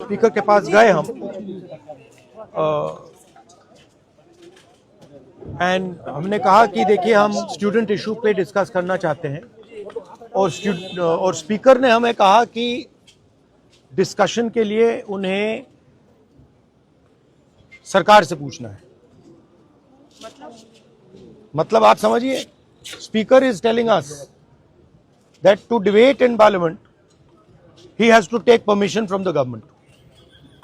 Speaker के पास गए हम एंड हमने कहा कि देखिए हम स्टूडेंट इशू पे डिस्कस करना चाहते हैं और स्पीकर ने हमें कहा कि डिस्कशन के लिए उन्हें सरकार से पूछना है। मतलब आप समझिए, speaker is telling us that to debate in parliament he has to take permission from the government.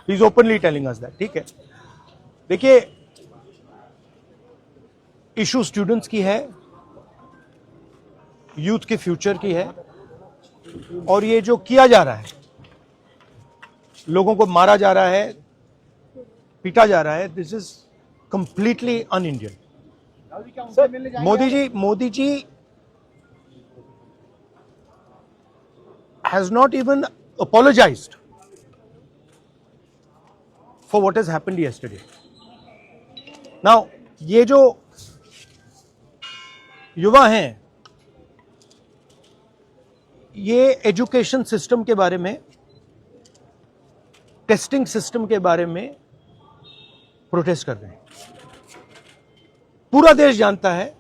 He is openly telling us that. ठीक है, देखिए इशू स्टूडेंट्स की है, यूथ के फ्यूचर की है, और ये जो किया जा रहा है, लोगों को मारा जा रहा है, पीटा जा रहा है, this is completely un Indian. Modi ji has not even apologized for what has happened yesterday. Now, ये जो युवा हैं, ये एजुकेशन सिस्टम के बारे में, टेस्टिंग सिस्टम के बारे में प्रोटेस्ट कर रहे हैं। पूरा देश जानता है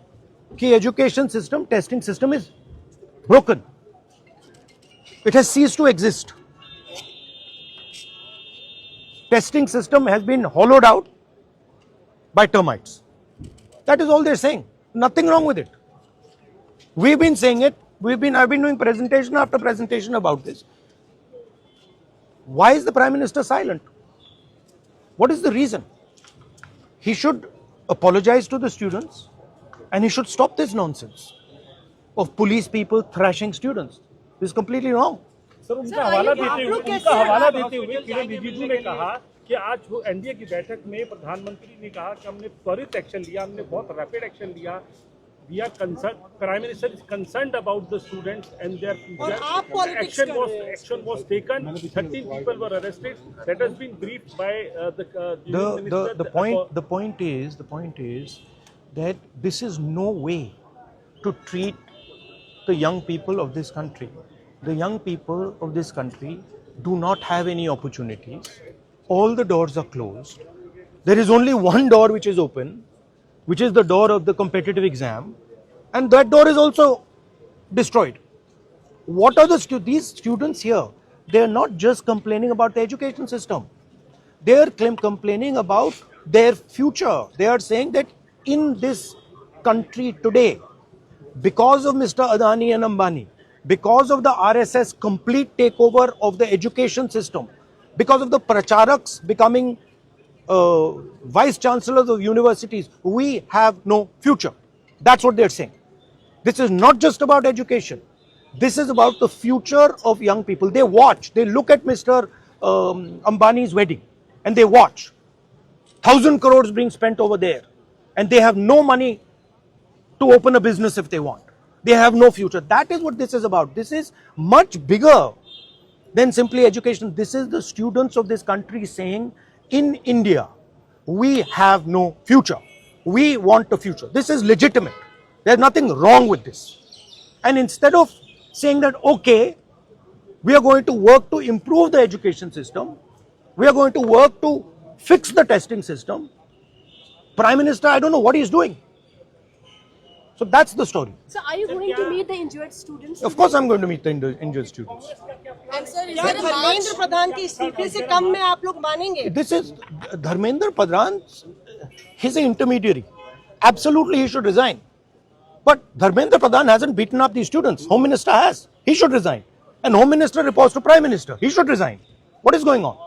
कि education system, testing system is broken. It has ceased to exist. Testing system has been hollowed out by termites. That is all they're saying. Nothing wrong with it. We've been saying it. I've been doing presentation after presentation about this. Why is the Prime Minister silent? What is the reason? He should apologize to the students and he should stop this nonsense of police people thrashing students. This is completely wrong. Sir, उनका हवाला देते हुए किरण रिजिजू ने कहा कि आज NDA की बैठक में प्रधानमंत्री ने कहा कि हमने त्वरित एक्शन लिया, हमने बहुत रैपिड एक्शन लिया। We are concerned. Prime Minister is concerned about the students and their future. Action was taken. 13 people were arrested. That has been briefed by the point is that this is no way to treat the young people of this country. The young people of this country do not have any opportunities. All the doors are closed. There is only one door which is open, which is the door of the competitive exam, and that door is also destroyed. What are these students here? They are not just complaining about the education system. They are complaining about their future. They are saying that in this country today, because of Mr. Adani and Ambani, because of the RSS complete takeover of the education system, because of the pracharaks becoming vice chancellors of universities, we have no future. That's what they're saying. This is not just about education. This is about the future of young people. They watch, they look at Mr. Ambani's wedding and they watch 1,000 crores being spent over there, and they have no money to open a business if they want. They have no future. That is what this is about. This is much bigger than simply education. This is the students of this country saying, in India, we have no future. We want a future. This is legitimate. There's nothing wrong with this. And instead of saying that, okay, we are going to work to improve the education system, we are going to work to fix the testing system, Prime Minister, I don't know what he's doing. So that's the story. So are you going to meet the injured students? Of course I'm going to meet the injured students. And sir, is there a Dharmendra Pradhan के इस्तीफे से कम में आप लोग मानेंगे? This is Dharmendra Pradhan. He's an intermediary. Absolutely he should resign. But Dharmendra Pradhan hasn't beaten up these students. Home Minister has. He should resign. And Home Minister reports to Prime Minister. He should resign. What is going on?